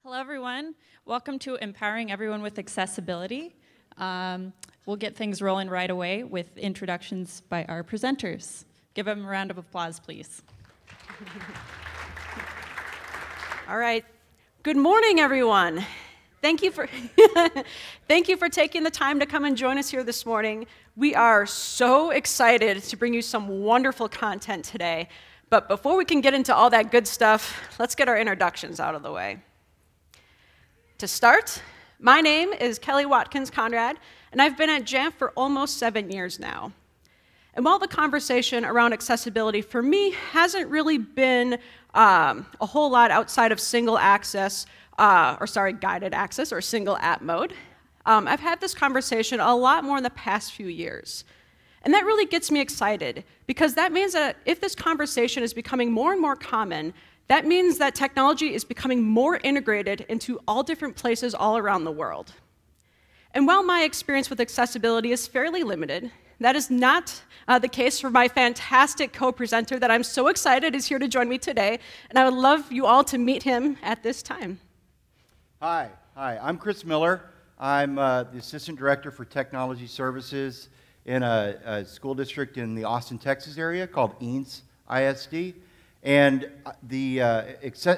Hello, everyone. Welcome to Empowering Everyone with Accessibility. We'll get things rolling right away with introductions by our presenters. Give them a round of applause, please. All right. Good morning, everyone. Thank you for thank you for taking the time to come and join us here this morning. We are so excited to bring you some wonderful content today. But before we can get into all that good stuff, let's get our introductions out of the way. To start, my name is Kelly Watkins Conrad, and I've been at Jamf for almost 7 years now. And while the conversation around accessibility for me hasn't really been a whole lot outside of single access, guided access or single app mode, I've had this conversation a lot more in the past few years. And that really gets me excited, because that means that if this conversation is becoming more and more common, that means that technology is becoming more integrated into all different places all around the world. And while my experience with accessibility is fairly limited, that is not the case for my fantastic co-presenter that I'm so excited is here to join me today, and I would love you all to meet him at this time. Hi, I'm Chris Miller. I'm the Assistant Director for Technology Services in a school district in the Austin, Texas area called Eanes ISD. And the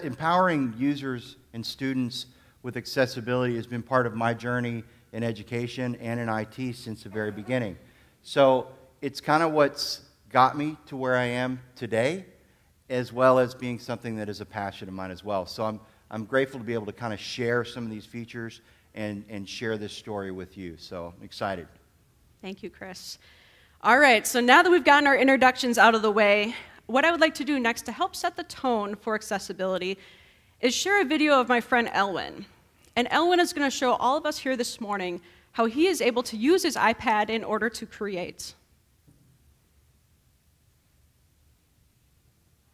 empowering users and students with accessibility has been part of my journey in education and in IT since the very beginning. So it's kind of what's got me to where I am today, as well as being something that is a passion of mine as well. So I'm grateful to be able to kind of share some of these features and share this story with you. So I'm excited. Thank you, Chris. All right, so now that we've gotten our introductions out of the way, what I would like to do next to help set the tone for accessibility is share a video of my friend Elwin. And Elwin is going to show all of us here this morning how he is able to use his iPad in order to create.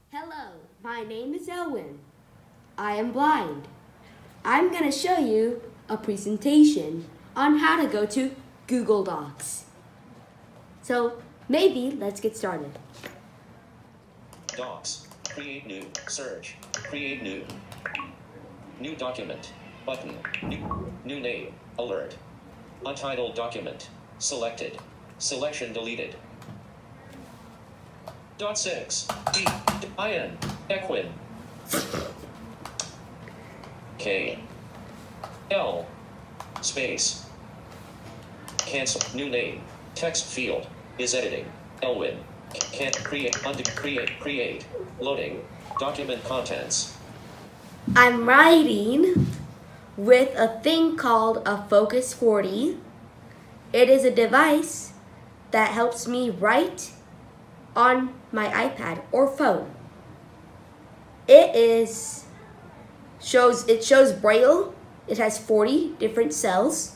Hello, my name is Elwin. I am blind. I'm going to show you a presentation on how to go to Google Docs. So maybe let's get started. Docs. Create new. Search. Create new. New document. Button. New name. Alert. Untitled document. Selected. Selection deleted. Dot 6. E-I-N. Equin. K. L. Space. Cancel. New name. Text field. Is editing. Elwin. Can't create, create, loading, document contents. I'm writing with a thing called a Focus 40. It is a device that helps me write on my iPad or phone. It shows Braille. It has 40 different cells.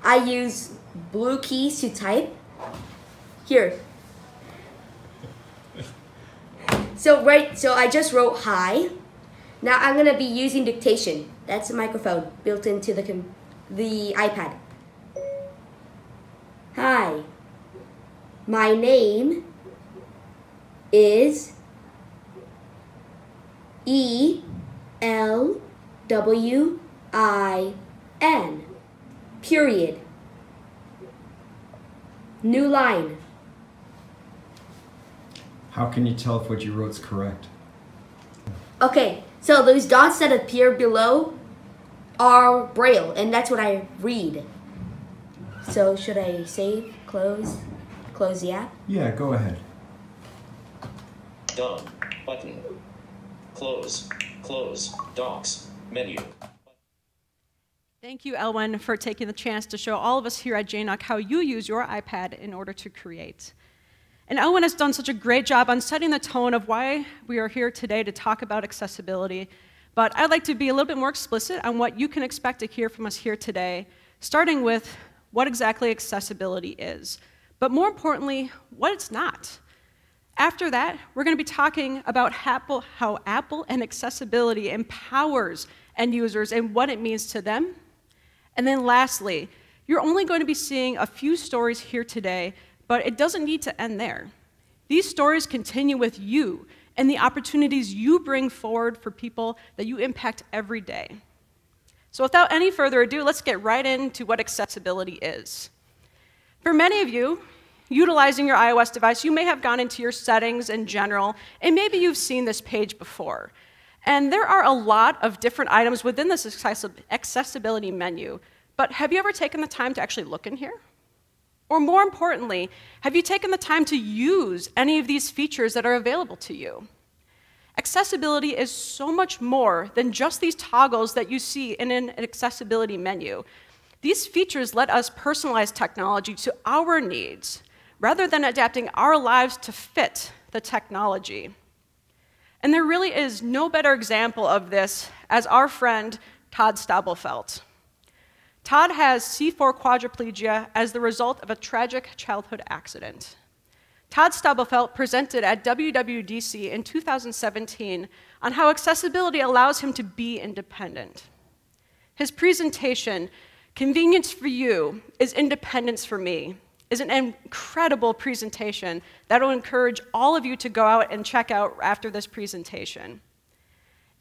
I use blue keys to type. Here. So I just wrote hi. Now I'm gonna be using dictation. That's a microphone built into the iPad. Hi. My name is E-L-W-I-N. Period. New line. How can you tell if what you wrote is correct? Okay, so those dots that appear below are Braille, and that's what I read. So should I save, close the app? Yeah, go ahead. Done. Button. Close. Docs. Menu. Thank you, Elwin, for taking the chance to show all of us here at JNUC how you use your iPad in order to create. And Elwin has done such a great job on setting the tone of why we are here today to talk about accessibility. But I'd like to be a little bit more explicit on what you can expect to hear from us here today, starting with what exactly accessibility is, but more importantly, what it's not. After that, we're going to be talking about how Apple and accessibility empowers end users and what it means to them. And then lastly, you're only going to be seeing a few stories here today, but it doesn't need to end there. These stories continue with you and the opportunities you bring forward for people that you impact every day. So without any further ado, let's get right into what accessibility is. For many of you, utilizing your iOS device, you may have gone into your settings in general, and maybe you've seen this page before. And there are a lot of different items within this accessibility menu, but have you ever taken the time to actually look in here? Or more importantly, have you taken the time to use any of these features that are available to you? Accessibility is so much more than just these toggles that you see in an accessibility menu. These features let us personalize technology to our needs, rather than adapting our lives to fit the technology. And there really is no better example of this as our friend Todd Stabelfeld. Todd has C4 quadriplegia as the result of a tragic childhood accident. Todd Stabelfeld presented at WWDC in 2017 on how accessibility allows him to be independent. His presentation, Convenience for You is Independence for Me, is an incredible presentation that will encourage all of you to go out and check out after this presentation.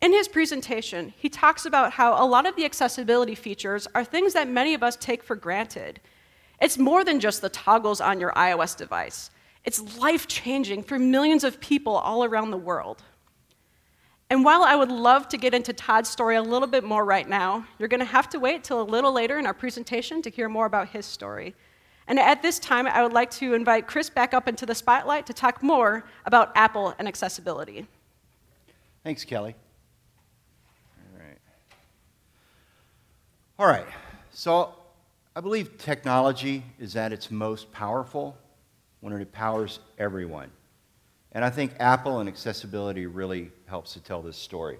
In his presentation, he talks about how a lot of the accessibility features are things that many of us take for granted. It's more than just the toggles on your iOS device. It's life-changing for millions of people all around the world. And while I would love to get into Todd's story a little bit more right now, you're going to have to wait till a little later in our presentation to hear more about his story. And at this time, I would like to invite Chris back up into the spotlight to talk more about Apple and accessibility. Thanks, Kelly. All right, so I believe technology is at its most powerful when it empowers everyone. And I think Apple and accessibility really helps to tell this story.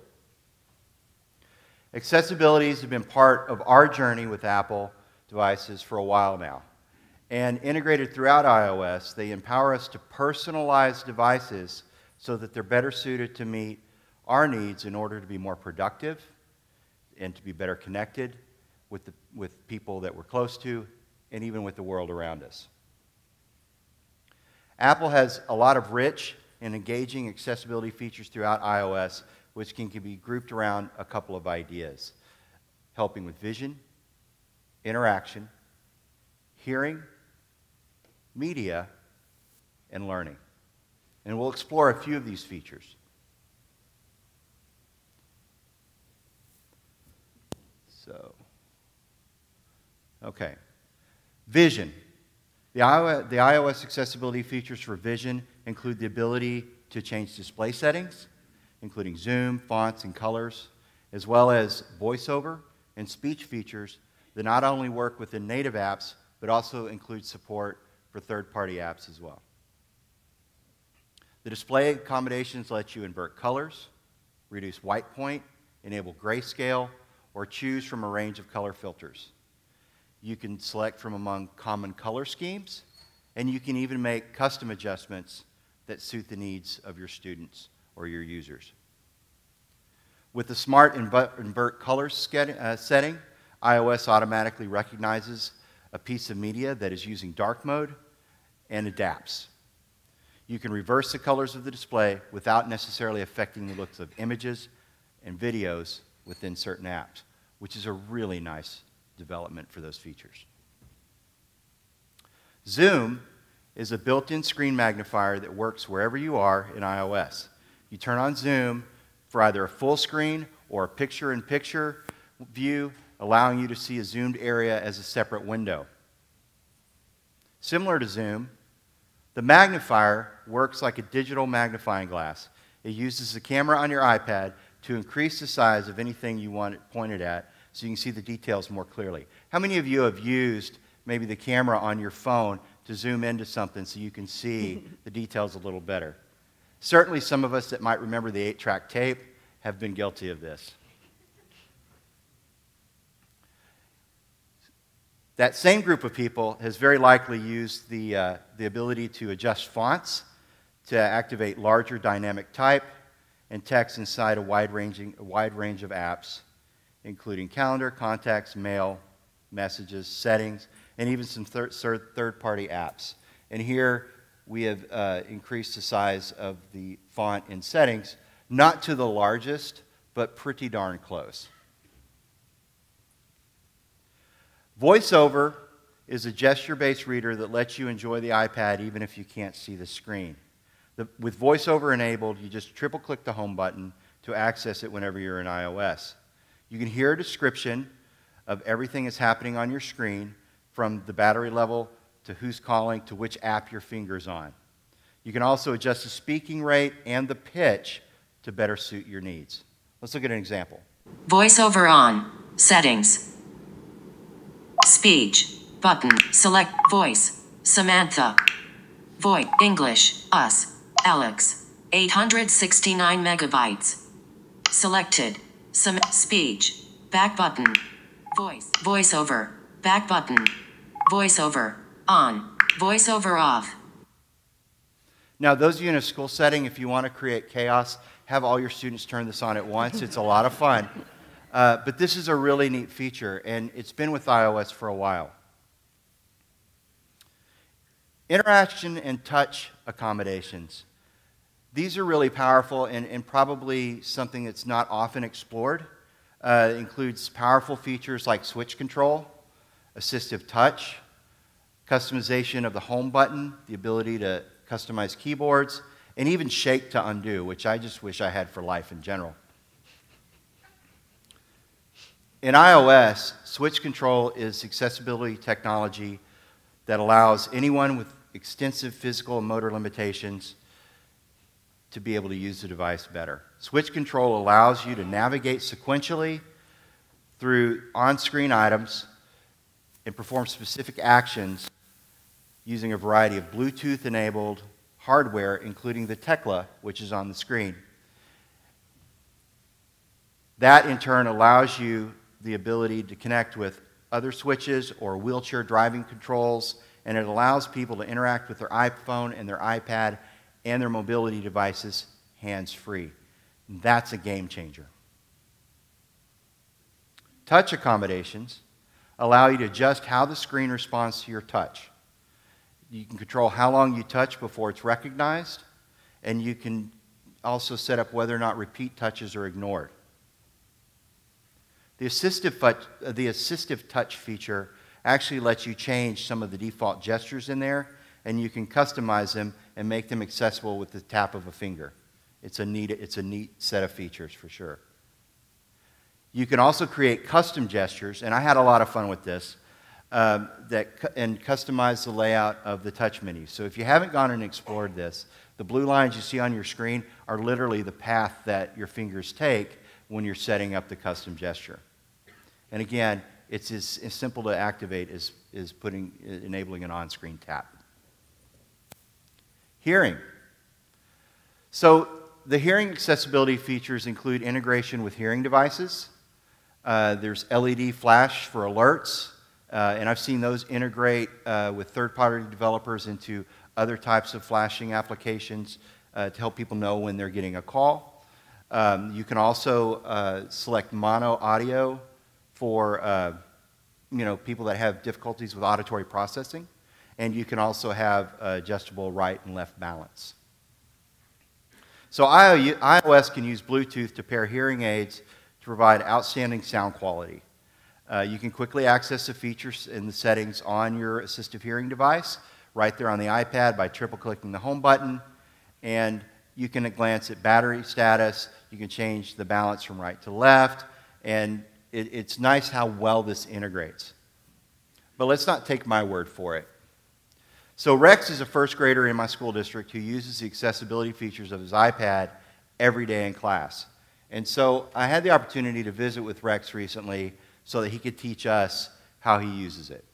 Accessibilities have been part of our journey with Apple devices for a while now. And integrated throughout iOS, they empower us to personalize devices so that they're better suited to meet our needs in order to be more productive and to be better connected with people that we're close to, and even with the world around us. Apple has a lot of rich and engaging accessibility features throughout iOS, which can be grouped around a couple of ideas: helping with vision, interaction, hearing, media, and learning. And we'll explore a few of these features. Okay. Vision. The iOS accessibility features for vision include the ability to change display settings, including zoom, fonts, and colors, as well as voiceover and speech features that not only work within native apps, but also include support for third-party apps as well. The display accommodations let you invert colors, reduce white point, enable grayscale, or choose from a range of color filters. You can select from among common color schemes, and you can even make custom adjustments that suit the needs of your students or your users. With the smart invert color setting, iOS automatically recognizes a piece of media that is using dark mode and adapts. You can reverse the colors of the display without necessarily affecting the looks of images and videos within certain apps, which is a really nice development for those features. Zoom is a built-in screen magnifier that works wherever you are in iOS. You turn on Zoom for either a full screen or a picture-in-picture view, allowing you to see a zoomed area as a separate window. Similar to Zoom, the magnifier works like a digital magnifying glass. It uses the camera on your iPad to increase the size of anything you want it pointed at so you can see the details more clearly. How many of you have used maybe the camera on your phone to zoom into something so you can see the details a little better? Certainly some of us that might remember the 8-track tape have been guilty of this. That same group of people has very likely used the ability to adjust fonts to activate larger dynamic type and text inside a wide range of apps, including calendar, contacts, mail, messages, settings, and even some third-party apps. And here we have increased the size of the font in settings, not to the largest, but pretty darn close. VoiceOver is a gesture-based reader that lets you enjoy the iPad even if you can't see the screen. With VoiceOver enabled, you just triple-click the home button to access it whenever you're in iOS. You can hear a description of everything that's happening on your screen, from the battery level to who's calling to which app your finger's on. You can also adjust the speaking rate and the pitch to better suit your needs. Let's look at an example. VoiceOver on. Settings. Speech. Button. Select voice. Samantha. Voice. English. Us. Alex. 869 megabytes. Selected. Speech. Back button. Voice. VoiceOver. Back button. VoiceOver. On. VoiceOver off. Now, those of you in a school setting, if you want to create chaos, have all your students turn this on at once. It's a lot of fun. But this is a really neat feature, and it's been with iOS for a while. Interaction and touch accommodations. These are really powerful and probably something that's not often explored. It includes powerful features like switch control, assistive touch, customization of the home button, the ability to customize keyboards, and even shake to undo, which I just wish I had for life in general. In iOS, switch control is accessibility technology that allows anyone with extensive physical and motor limitations to be able to use the device better. Switch control allows you to navigate sequentially through on-screen items and perform specific actions using a variety of Bluetooth-enabled hardware, including the Tecla, which is on the screen. That, in turn, allows you the ability to connect with other switches or wheelchair driving controls, and it allows people to interact with their iPhone and their iPad and their mobility devices hands-free. That's a game changer. Touch accommodations allow you to adjust how the screen responds to your touch. You can control how long you touch before it's recognized, and you can also set up whether or not repeat touches are ignored. The assistive touch feature actually lets you change some of the default gestures in there, and you can customize them and make them accessible with the tap of a finger. It's a neat set of features for sure. You can also create custom gestures, and I had a lot of fun with this, and customize the layout of the touch menu. So if you haven't gone and explored this, the blue lines you see on your screen are literally the path that your fingers take when you're setting up the custom gesture. And again, it's as simple to activate as enabling an on-screen tap. Hearing. So the hearing accessibility features include integration with hearing devices. There's LED flash for alerts, and I've seen those integrate with third-party developers into other types of flashing applications to help people know when they're getting a call. You can also select mono audio for people that have difficulties with auditory processing, and you can also have adjustable right and left balance. So iOS can use Bluetooth to pair hearing aids to provide outstanding sound quality. You can quickly access the features in the settings on your assistive hearing device right there on the iPad by triple-clicking the home button, and you can glance at battery status. You can change the balance from right to left, and it's nice how well this integrates. But let's not take my word for it. So Rex is a first grader in my school district who uses the accessibility features of his iPad every day in class. And so I had the opportunity to visit with Rex recently so that he could teach us how he uses it.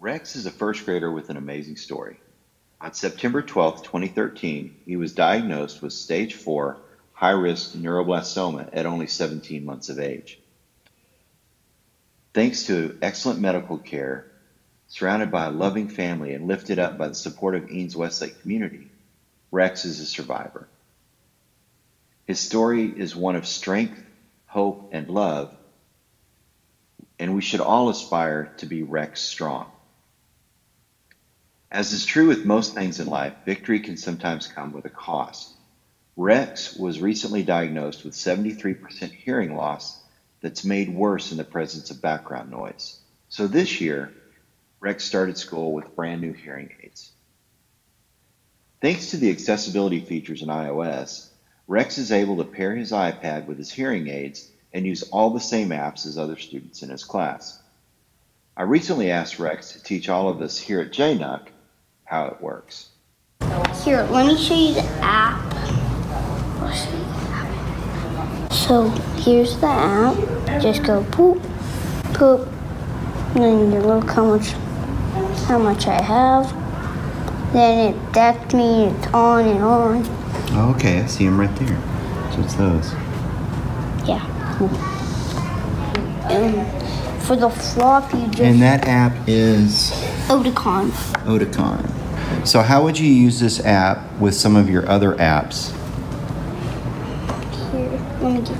Rex is a first grader with an amazing story. On September 12, 2013, he was diagnosed with stage 4 high-risk neuroblastoma at only 17 months of age. Thanks to excellent medical care, surrounded by a loving family and lifted up by the support of Eanes Westlake community, Rex is a survivor. His story is one of strength, hope, and love, and we should all aspire to be Rex strong. As is true with most things in life, victory can sometimes come with a cost. Rex was recently diagnosed with 73% hearing loss that's made worse in the presence of background noise. So this year, Rex started school with brand new hearing aids. Thanks to the accessibility features in iOS, Rex is able to pair his iPad with his hearing aids and use all the same apps as other students in his class. I recently asked Rex to teach all of us here at JNUC how it works. Here, let me show you the app. So here's the app. Just go poop, poop, and then you look how much I have. Then that means it's on and on. Oh, okay, I see them right there. So it's those. Yeah. And for the flop, you just... And that app is? Oticon. Oticon. So how would you use this app with some of your other apps? Here, let me get...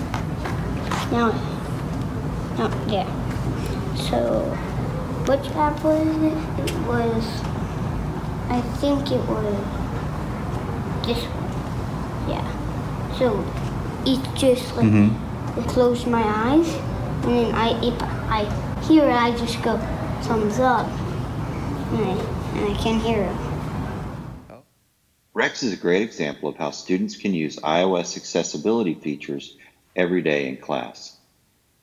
Now, yeah. So, which app was it? It was... I think it was this one. Yeah. So, it's just like... I close my eyes, and then if I hear it, I just go thumbs up, and I can hear it. Rex is a great example of how students can use iOS accessibility features every day in class.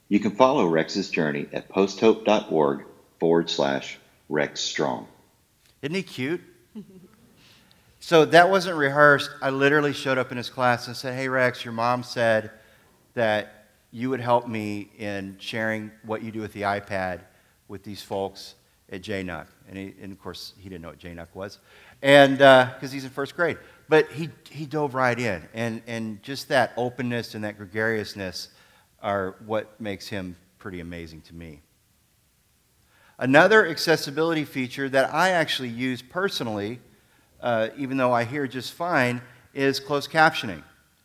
You can follow Rex's journey at posthope.org/RexStrong. Isn't he cute? So that wasn't rehearsed. I literally showed up in his class and said, hey, Rex, your mom said that you would help me in sharing what you do with the iPad with these folks at JNUC. And of course, he didn't know what JNUC was, and because he's in first grade. But he dove right in, and just that openness and that gregariousness are what makes him pretty amazing to me. Another accessibility feature that I actually use personally, even though I hear just fine, is closed captioning.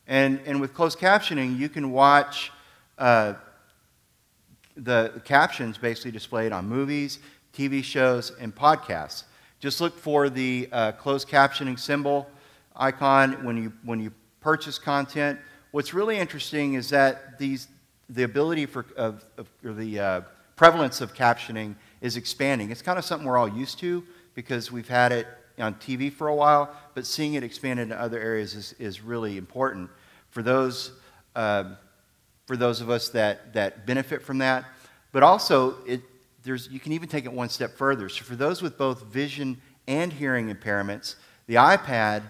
And with closed captioning, you can watch the captions basically displayed on movies, TV shows, and podcasts. Just look for the closed captioning symbol icon when you purchase content. What's really interesting is that the ability or the prevalence of captioning is expanding. It's kind of something we're all used to because we've had it on TV for a while, but seeing it expand into other areas is really important for those of us that benefit from that. But also, you can even take it one step further. So for those with both vision and hearing impairments, the iPad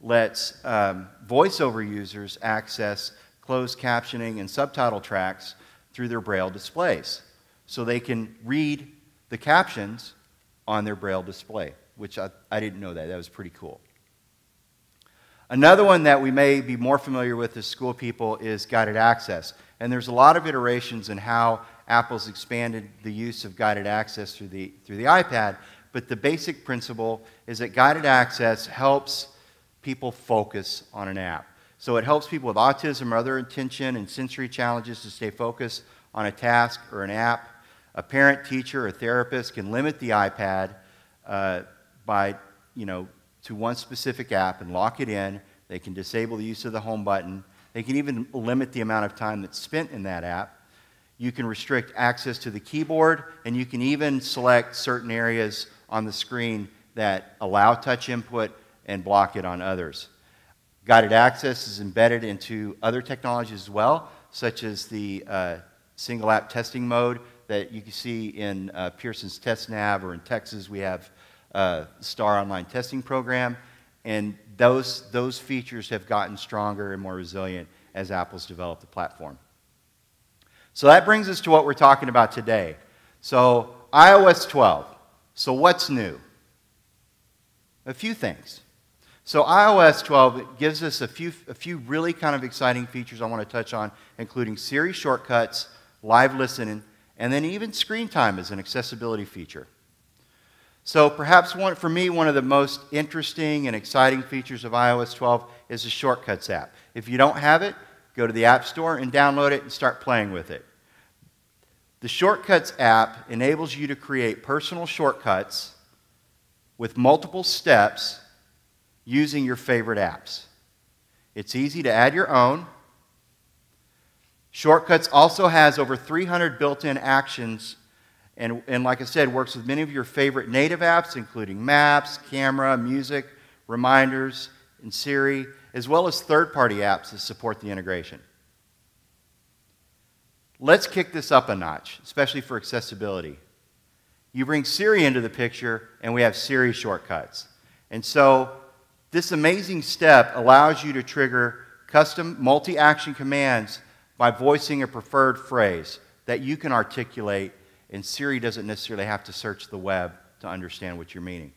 lets voiceover users access closed captioning and subtitle tracks through their Braille displays. So they can read the captions on their Braille display, which I didn't know that. That was pretty cool. Another one that we may be more familiar with as school people is guided access. And there's a lot of iterations in how Apple's expanded the use of guided access through the iPad, but the basic principle is that guided access helps people focus on an app. So it helps people with autism or other attention and sensory challenges to stay focused on a task or an app. A parent, teacher, or therapist can limit the iPad to one specific app and lock it in. They can disable the use of the home button. They can even limit the amount of time that's spent in that app. You can restrict access to the keyboard, and you can even select certain areas on the screen that allow touch input and block it on others. Guided access is embedded into other technologies as well, such as the single app testing mode that you can see in Pearson's TestNav, or in Texas we have STAR online testing program, and those features have gotten stronger and more resilient as Apple's developed the platform. So that brings us to what we're talking about today. So iOS 12. So what's new? A few things. So iOS 12 gives us a few really kind of exciting features I want to touch on, including Siri Shortcuts, live listening, and then even screen time as an accessibility feature. So perhaps for me, one of the most interesting and exciting features of iOS 12 is the Shortcuts app. If you don't have it, go to the App Store and download it and start playing with it. The Shortcuts app enables you to create personal shortcuts with multiple steps using your favorite apps. It's easy to add your own. Shortcuts also has over 300 built-in actions, and like I said, works with many of your favorite native apps, including Maps, Camera, Music, Reminders, and Siri, as well as third-party apps that support the integration. Let's kick this up a notch, especially for accessibility. You bring Siri into the picture, and we have Siri Shortcuts. And so this amazing step allows you to trigger custom multi-action commands by voicing a preferred phrase that you can articulate, and Siri doesn't necessarily have to search the web to understand what you're meaning.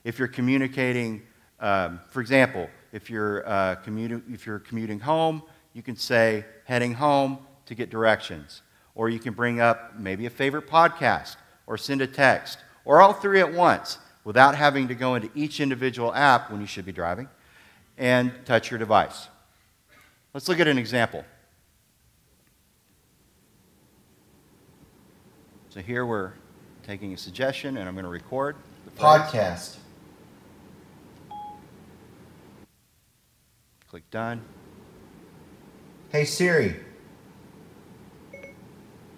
If you're communicating, for example, if you're commuting home, you can say, heading home, to get directions. Or you can bring up maybe a favorite podcast, or send a text, or all three at once, without having to go into each individual app when you should be driving, and touch your device. Let's look at an example. So here we're taking a suggestion, and I'm going to record the Podcast. Click done. Hey Siri.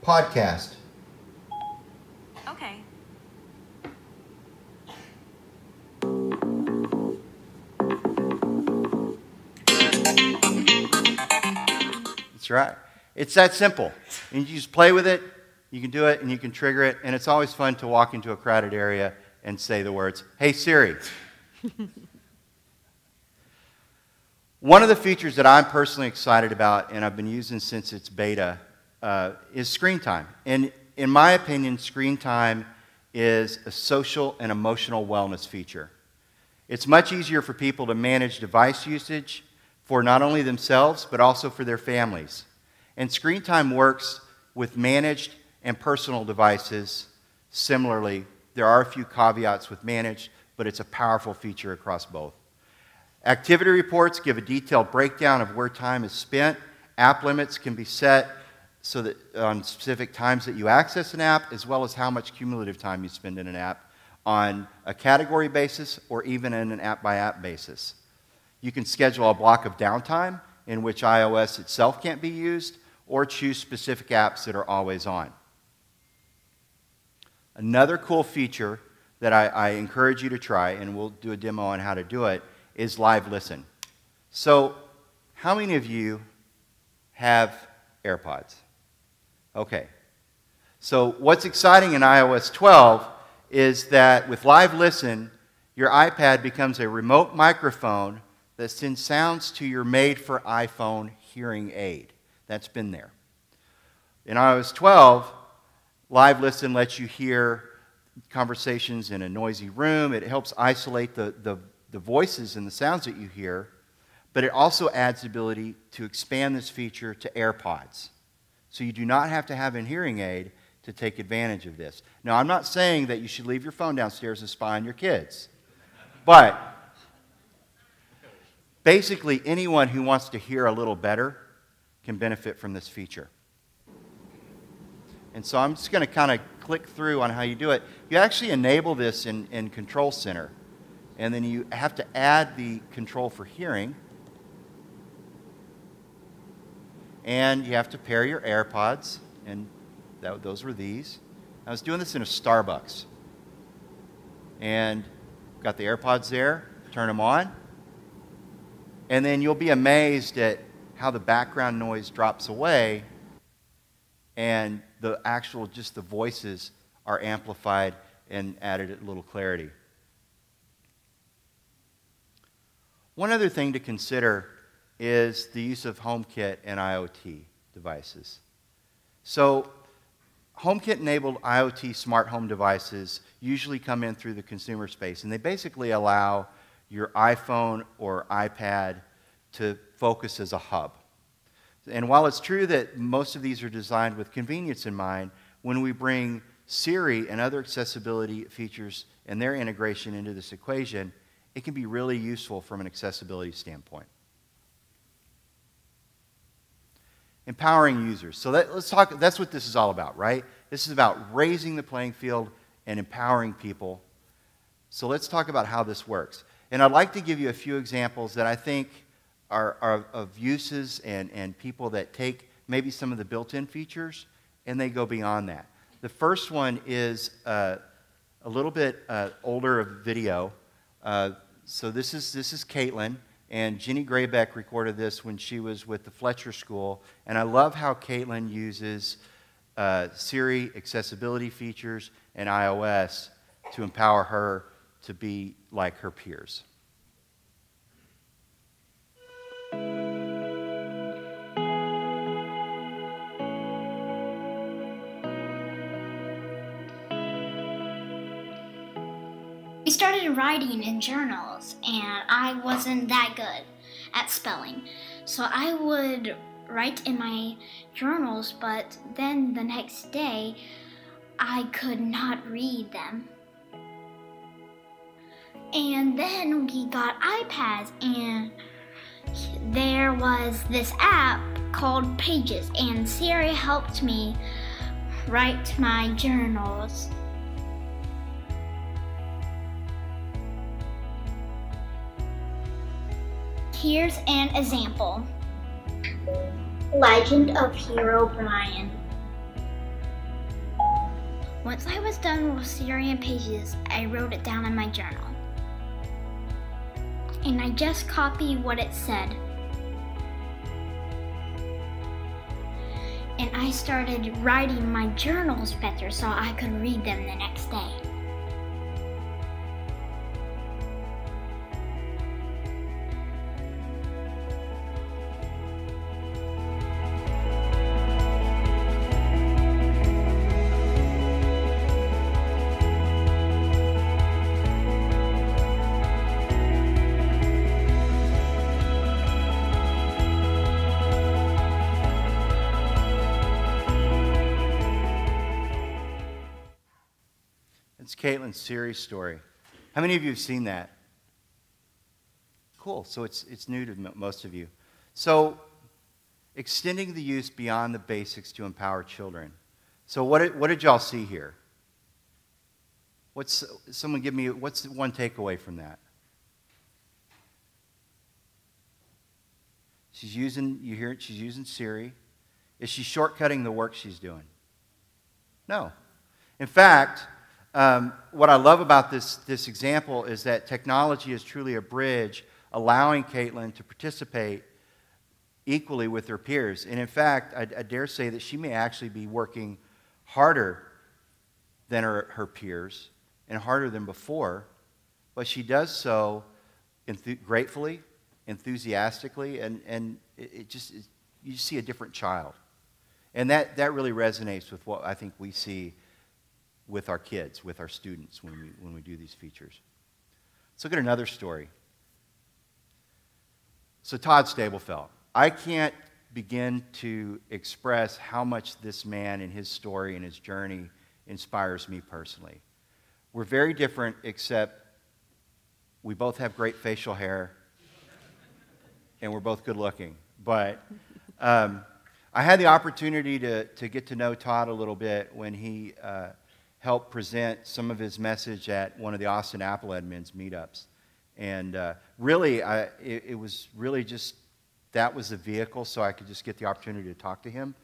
Podcast. Okay. That's right. It's that simple. And you just play with it, you can do it, and you can trigger it, and it's always fun to walk into a crowded area and say the words, "Hey Siri." One of the features that I'm personally excited about, and I've been using since its beta, is screen time. And in my opinion, screen time is a social and emotional wellness feature. It's much easier for people to manage device usage for not only themselves, but also for their families. And screen time works with managed and personal devices similarly. There are a few caveats with managed, but it's a powerful feature across both. Activity reports give a detailed breakdown of where time is spent. App limits can be set so that on specific times that you access an app, as well as how much cumulative time you spend in an app on a category basis or even in an app-by-app basis. You can schedule a block of downtime in which iOS itself can't be used, or choose specific apps that are always on. Another cool feature that I encourage you to try, and we'll do a demo on how to do it, is Live Listen. So, how many of you have AirPods? Okay. So, what's exciting in iOS 12 is that with Live Listen, your iPad becomes a remote microphone that sends sounds to your made-for-iPhone hearing aid. That's been there. In iOS 12, Live Listen lets you hear conversations in a noisy room. It helps isolate the voices and the sounds that you hear, but it also adds the ability to expand this feature to AirPods. So you do not have to have a hearing aid to take advantage of this. Now, I'm not saying that you should leave your phone downstairs and spy on your kids, but basically anyone who wants to hear a little better can benefit from this feature. And so I'm just going to kind of click through on how you do it. You actually enable this in Control Center, and then you have to add the control for hearing, and you have to pair your AirPods, and those were these. I was doing this in a Starbucks, and got the AirPods there, turn them on, and then you'll be amazed at how the background noise drops away, and the actual, just the voices are amplified and added a little clarity. One other thing to consider is the use of HomeKit and IoT devices. So, HomeKit-enabled IoT smart home devices usually come in through the consumer space, and they basically allow your iPhone or iPad to focus as a hub. And while it's true that most of these are designed with convenience in mind, when we bring Siri and other accessibility features and their integration into this equation, it can be really useful from an accessibility standpoint. Empowering users. So let's talk, that's what this is all about, right? This is about raising the playing field and empowering people So let's talk about how this works. And I'd like to give you a few examples that I think are of uses and people that take maybe some of the built-in features and they go beyond that. The first one is a little bit older of video. So this is Caitlin, and Jenny Graybeck recorded this when she was with the Fletcher School. And I love how Caitlin uses Siri accessibility features and iOS to empower her to be like her peers. We started writing in journals, and I wasn't that good at spelling. So I would write in my journals, but then the next day, I could not read them. And then we got iPads, and there was this app called Pages, and Siri helped me write my journals. Here's an example. Legend of Hero Brian. Once I was done with Siri and Pages, I wrote it down in my journal. And I just copied what it said. And I started writing my journals better so I could read them the next day. It's Caitlin's Siri story. How many of you have seen that? Cool. So it's new to most of you. So extending the use beyond the basics to empower children. So what did y'all see here? Someone give me, what's one takeaway from that? She's using, you hear it, she's using Siri. Is she shortcutting the work she's doing? No. In fact, what I love about this example is that technology is truly a bridge, allowing Caitlin to participate equally with her peers. And in fact, I dare say that she may actually be working harder than her peers and harder than before, but she does so gratefully, enthusiastically, and you just see a different child. And that really resonates with what I think we see with our kids, with our students when we do these features. Let's look at another story. So Todd Stablefelt. I can't begin to express how much this man and his story and his journey inspires me personally. We're very different, except we both have great facial hair and we're both good looking. But I had the opportunity to get to know Todd a little bit when he helped present some of his message at one of the Austin Apple admins meetups. And really, it was really just, that was the vehicle so I could just get the opportunity to talk to him.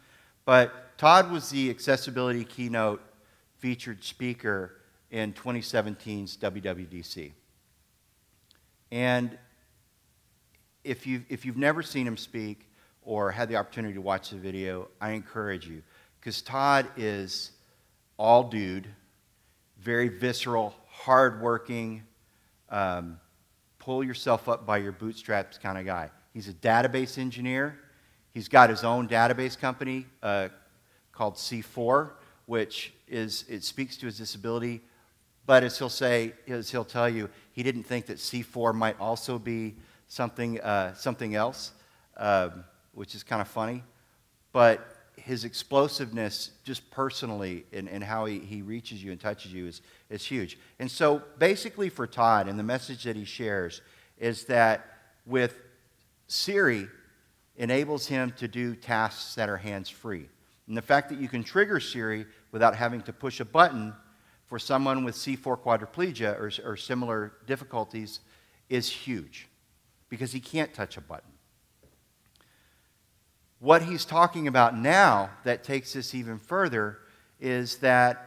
But Todd was the accessibility keynote featured speaker in 2017's WWDC. And if you've never seen him speak or had the opportunity to watch the video, I encourage you, because Todd is all dude, very visceral, hardworking, pull yourself up by your bootstraps kind of guy. He's a database engineer. He's got his own database company called C4, which it speaks to his disability. But as he'll tell you, he didn't think that C4 might also be something else, which is kind of funny. But his explosiveness, just personally, and how he reaches you and touches you is huge. And so basically for Todd, and the message that he shares, is that with Siri, enables him to do tasks that are hands-free. And the fact that you can trigger Siri without having to push a button for someone with C4 quadriplegia or similar difficulties is huge because he can't touch a button. What he's talking about now that takes this even further is that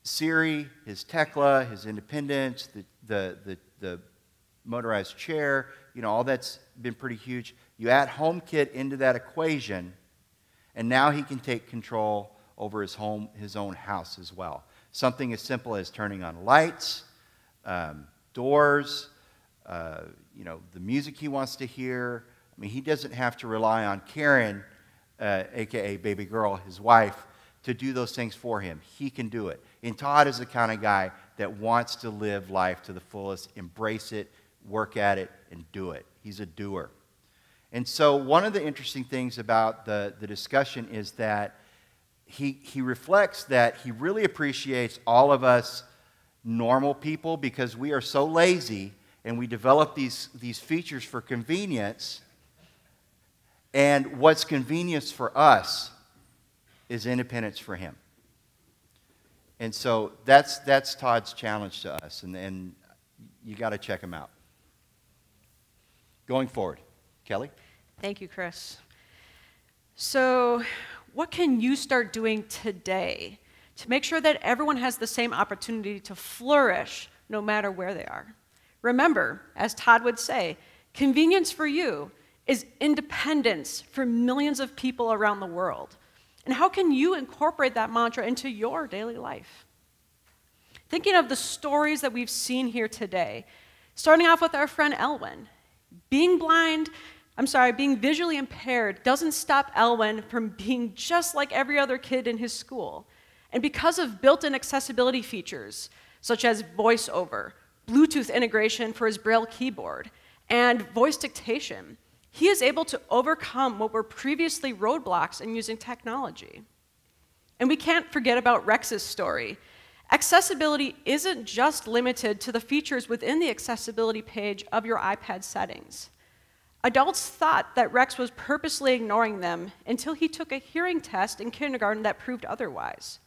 Siri, his Tekla, his independence, the motorized chair, all that's been pretty huge. You add HomeKit into that equation, and now he can take control over his own house as well. Something as simple as turning on lights, doors, the music he wants to hear. I mean, he doesn't have to rely on Karen, aka baby girl, his wife, to do those things for him. He can do it. And Todd is the kind of guy that wants to live life to the fullest, embrace it, work at it, and do it. He's a doer. And so one of the interesting things about the discussion is that he reflects that he really appreciates all of us normal people because we are so lazy and we develop these features for convenience. And what's convenience for us is independence for him. And so that's Todd's challenge to us, and you got to check him out. Going forward. Kelly? Thank you, Chris. So what can you start doing today to make sure that everyone has the same opportunity to flourish no matter where they are? Remember, as Todd would say, convenience for you is independence for millions of people around the world. And how can you incorporate that mantra into your daily life? Thinking of the stories that we've seen here today, starting off with our friend Elwin. Being visually impaired doesn't stop Elwin from being just like every other kid in his school. And because of built-in accessibility features, such as VoiceOver, Bluetooth integration for his Braille keyboard, and voice dictation, he is able to overcome what were previously roadblocks in using technology. And we can't forget about Rex's story. Accessibility isn't just limited to the features within the accessibility page of your iPad settings. Adults thought that Rex was purposely ignoring them until he took a hearing test in kindergarten that proved otherwise.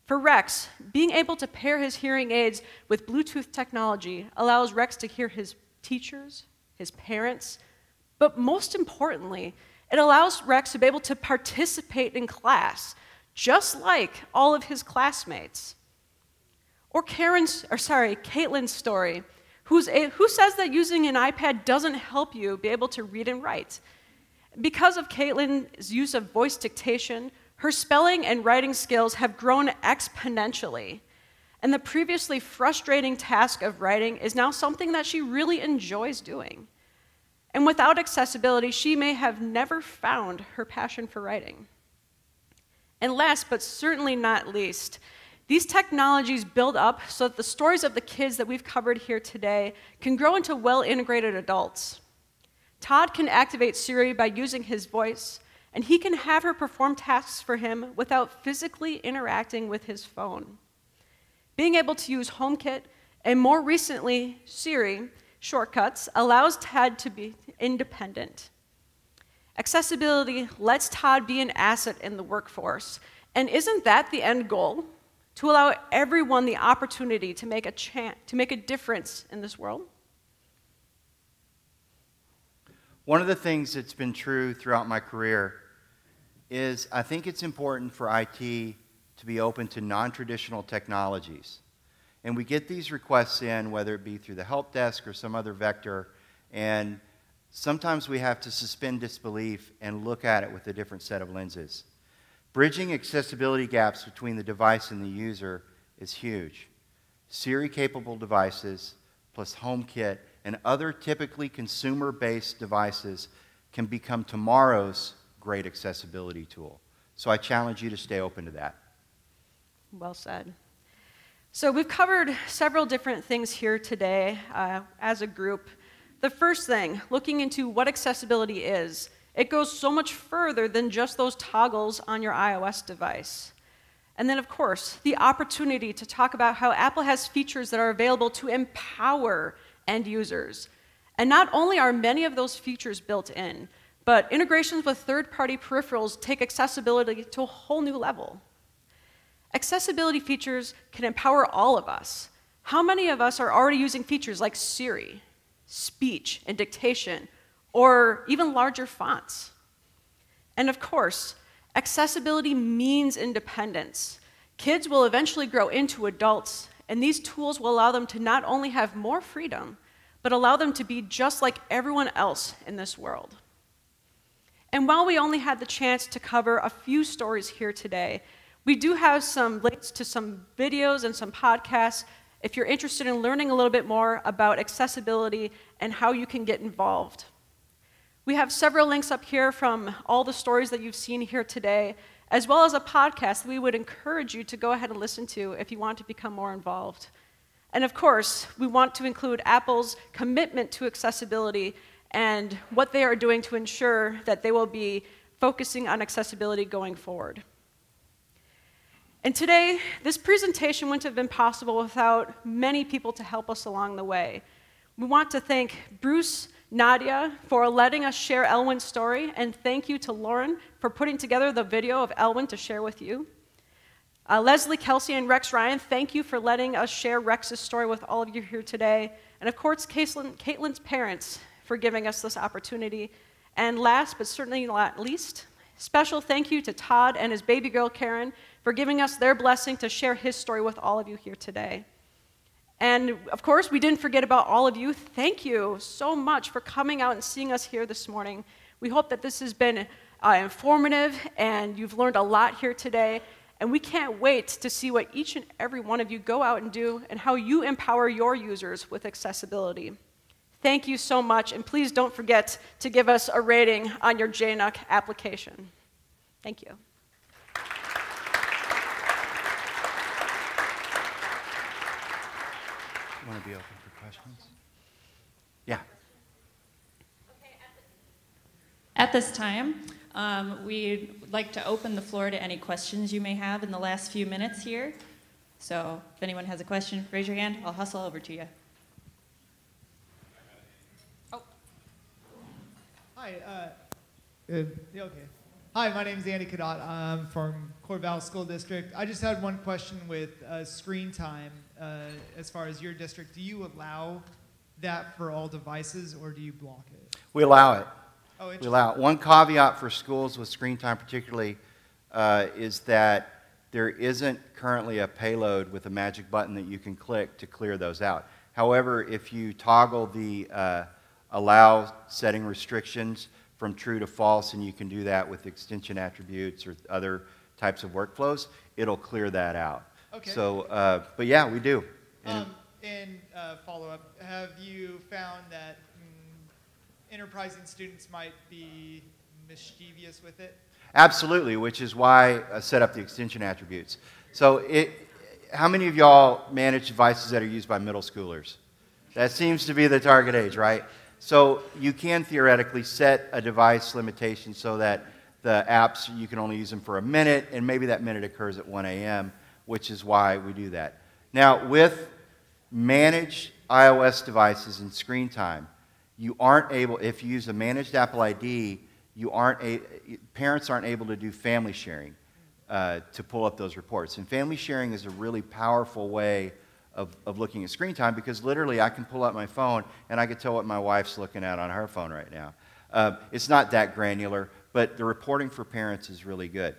For Rex, being able to pair his hearing aids with Bluetooth technology allows Rex to hear his teachers, his parents, but most importantly, it allows Rex to be able to participate in class, just like all of his classmates. Or Caitlin's story, who says that using an iPad doesn't help you be able to read and write. Because of Caitlin's use of voice dictation, her spelling and writing skills have grown exponentially. And the previously frustrating task of writing is now something that she really enjoys doing. And without accessibility, she may have never found her passion for writing. And last, but certainly not least, these technologies build up so that the stories of the kids that we've covered here today can grow into well-integrated adults. Todd can activate Siri by using his voice, and he can have her perform tasks for him without physically interacting with his phone. Being able to use HomeKit, and more recently, Siri Shortcuts, allows Todd to be independent. Accessibility lets Todd be an asset in the workforce, and isn't that the end goal? To allow everyone the opportunity to make a difference in this world? One of the things that's been true throughout my career is I think it's important for IT to be open to non-traditional technologies. And we get these requests in, whether it be through the help desk or some other vector, and sometimes we have to suspend disbelief and look at it with a different set of lenses. Bridging accessibility gaps between the device and the user is huge. Siri-capable devices plus HomeKit and other typically consumer-based devices can become tomorrow's great accessibility tool. So I challenge you to stay open to that. Well said. So we've covered several different things here today as a group. The first thing, looking into what accessibility is, it goes so much further than just those toggles on your iOS device. And then, of course, the opportunity to talk about how Apple has features that are available to empower end users. And not only are many of those features built in, but integrations with third-party peripherals take accessibility to a whole new level. Accessibility features can empower all of us. How many of us are already using features like Siri, speech and dictation, or even larger fonts? And of course, accessibility means independence. Kids will eventually grow into adults, and these tools will allow them to not only have more freedom, but allow them to be just like everyone else in this world. And while we only had the chance to cover a few stories here today, we do have some links to some videos and some podcasts if you're interested in learning a little bit more about accessibility and how you can get involved. We have several links up here from all the stories that you've seen here today, as well as a podcast that we would encourage you to go ahead and listen to if you want to become more involved. And of course, we want to include Apple's commitment to accessibility and what they are doing to ensure that they will be focusing on accessibility going forward. And today, this presentation wouldn't have been possible without many people to help us along the way. We want to thank Bruce, Nadia, for letting us share Elwin's story, and thank you to Lauren for putting together the video of Elwin to share with you. Leslie, Kelsey, and Rex Ryan, thank you for letting us share Rex's story with all of you here today. And of course, Caitlin's parents for giving us this opportunity. And last, but certainly not least, special thank you to Todd and his baby girl, Karen, for giving us their blessing to share his story with all of you here today. And of course, we didn't forget about all of you. Thank you so much for coming out and seeing us here this morning. We hope that this has been informative and you've learned a lot here today. And we can't wait to see what each and every one of you go out and do and how you empower your users with accessibility. Thank you so much, and please don't forget to give us a rating on your JNUC application. Thank you. Want to be open for questions? Yeah. At this time, we'd like to open the floor to any questions you may have in the last few minutes here. So if anyone has a question, raise your hand. I'll hustle over to you. Oh. Hi. Okay. Hi, my name is Andy Cadot. I'm from Corval School District. I just had one question with screen time. As far as your district, do you allow that for all devices, or do you block it? We allow it. Oh, we allow it. One caveat for schools with screen time particularly is that there isn't currently a payload with a magic button that you can click to clear those out. However, if you toggle the allow setting restrictions from true to false, and you can do that with extension attributes or other types of workflows, it'll clear that out. Okay. So, but yeah, we do. And follow-up, have you found that enterprising students might be mischievous with it? Absolutely, which is why I set up the extension attributes. So how many of y'all manage devices that are used by middle schoolers? That seems to be the target age, right? So you can theoretically set a device limitation so that the apps, you can only use them for a minute, and maybe that minute occurs at 1 a.m., which is why we do that. Now, with managed iOS devices and screen time, you aren't able, if you use a managed Apple ID, parents aren't able to do family sharing to pull up those reports. And family sharing is a really powerful way of looking at screen time, because literally I can pull up my phone and I can tell what my wife's looking at on her phone right now. It's not that granular, but the reporting for parents is really good.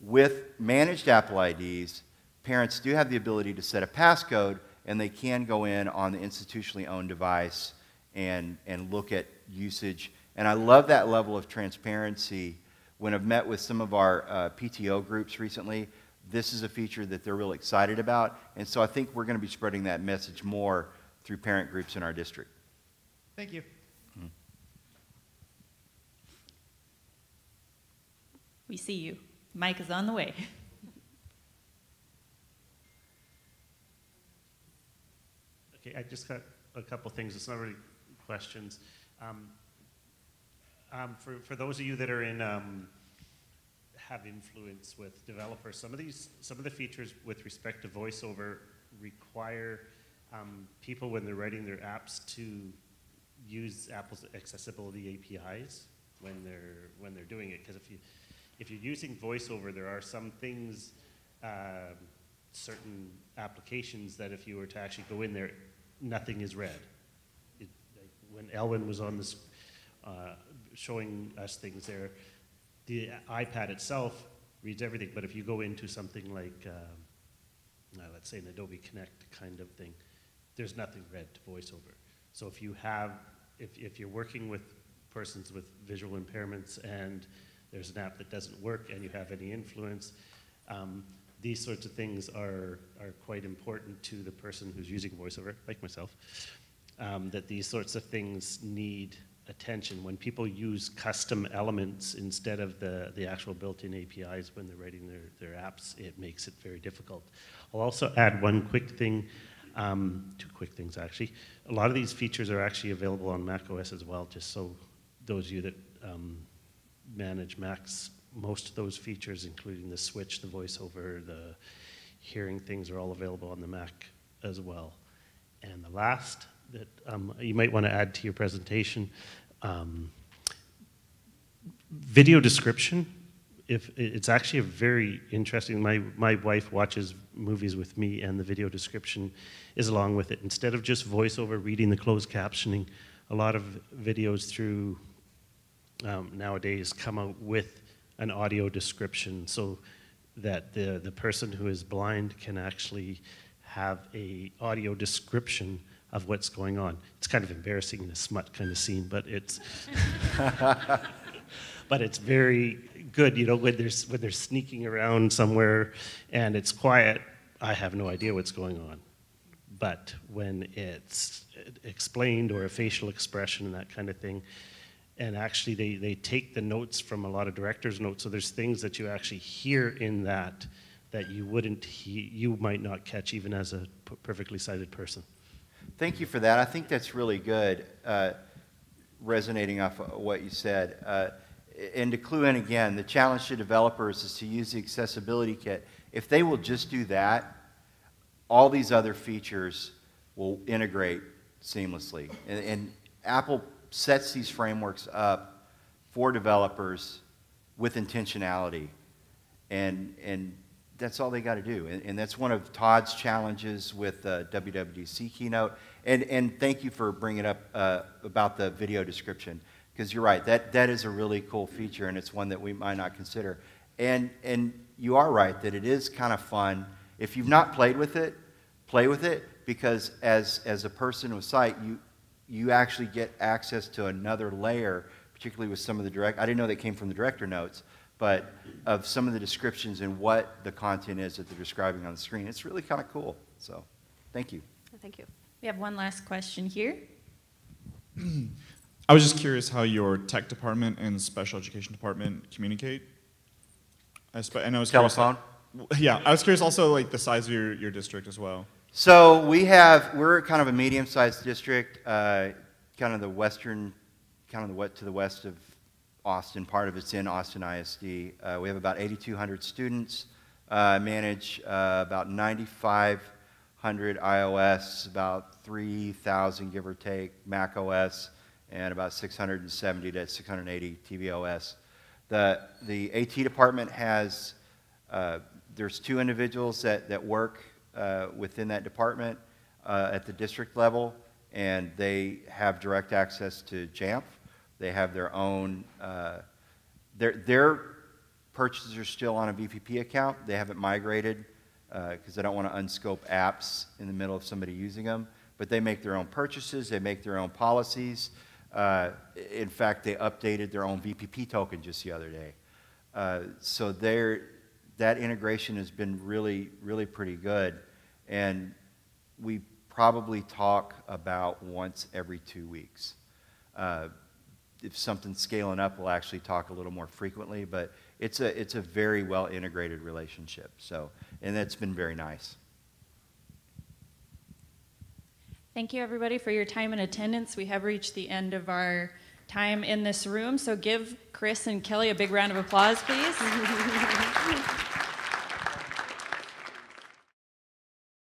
With managed Apple IDs, parents do have the ability to set a passcode, and they can go in on the institutionally owned device and look at usage. And I love that level of transparency. When I've met with some of our PTO groups recently, this is a feature that they're really excited about. And so I think we're going to be spreading that message more through parent groups in our district. Thank you. Mm-hmm. We see you. Mike is on the way. Okay, I just got a couple things. It's not really questions. For those of you that are in have influence with developers, some of the features with respect to VoiceOver require people, when they're writing their apps, to use Apple's accessibility APIs when they're doing it. Because if you're using VoiceOver, there are some things certain applications that if you were to actually go in there, nothing is read. Like when Elwin was on this, showing us things there, the iPad itself reads everything, but if you go into something like, let's say an Adobe Connect kind of thing, there's nothing read to VoiceOver. So if you have, if you're working with persons with visual impairments and there's an app that doesn't work and you have any influence, these sorts of things are quite important to the person who's using VoiceOver, like myself, that these sorts of things need attention. When people use custom elements instead of the actual built-in APIs when they're writing their apps, it makes it very difficult. I'll also add one quick thing, 2 quick things actually. A lot of these features are actually available on macOS as well, just so those of you that manage Macs, most of those features, including the switch, the VoiceOver, the hearing things, are all available on the Mac as well. And the last that you might want to add to your presentation, video description. If it's actually a very interesting, my wife watches movies with me, and the video description is along with it. Instead of just VoiceOver reading the closed captioning, a lot of videos through nowadays come out with an audio description so that the person who is blind can actually have a audio description of what's going on. It's kind of embarrassing in a smut kind of scene, but it's but it's very good. You know, when they're sneaking around somewhere and it's quiet, I have no idea what's going on. But when it's explained, or a facial expression and that kind of thing, and actually they take the notes from a lot of directors' notes, so there's things that you actually hear in that you might not catch even as a perfectly sighted person. Thank you for that. I think that's really good, resonating off of what you said. And to clue in again, the challenge to developers is to use the accessibility kit. If they will just do that, all these other features will integrate seamlessly. And Apple sets these frameworks up for developers with intentionality. And that's all they got to do. And that's one of Todd's challenges with WWDC Keynote. And thank you for bringing up about the video description, because you're right, that is a really cool feature, and it's one that we might not consider. And you are right that it is kind of fun. If you've not played with it, play with it, because as a person with sight, you actually get access to another layer, particularly with some of the I didn't know they came from the director notes, but of some of the descriptions and what the content is that they're describing on the screen. It's really kind of cool. So, thank you. Thank you. We have one last question here. I was just curious how your tech department and special education department communicate. I was Telephone? Curious, yeah, I was curious also like the size of your district as well. So we're kind of a medium-sized district, kind of the western, to the west of Austin. Part of it's in Austin ISD. We have about 8,200 students, manage about 9,500 iOS, about 3,000 give or take Mac OS, and about 670 to 680 tvOS. The AT department has, there's 2 individuals that work within that department at the district level, and they have direct access to Jamf. They have their own, their purchases are still on a VPP account. They haven't migrated because they don't want to unscope apps in the middle of somebody using them. But they make their own purchases. They make their own policies. In fact, they updated their own VPP token just the other day. So that integration has been really, really pretty good. And we probably talk about once every 2 weeks. If something's scaling up, we'll actually talk a little more frequently, but it's a very well integrated relationship. So, and that's been very nice. Thank you, everybody, for your time and attendance. We have reached the end of our time in this room, so give Chris and Kelly a big round of applause, please.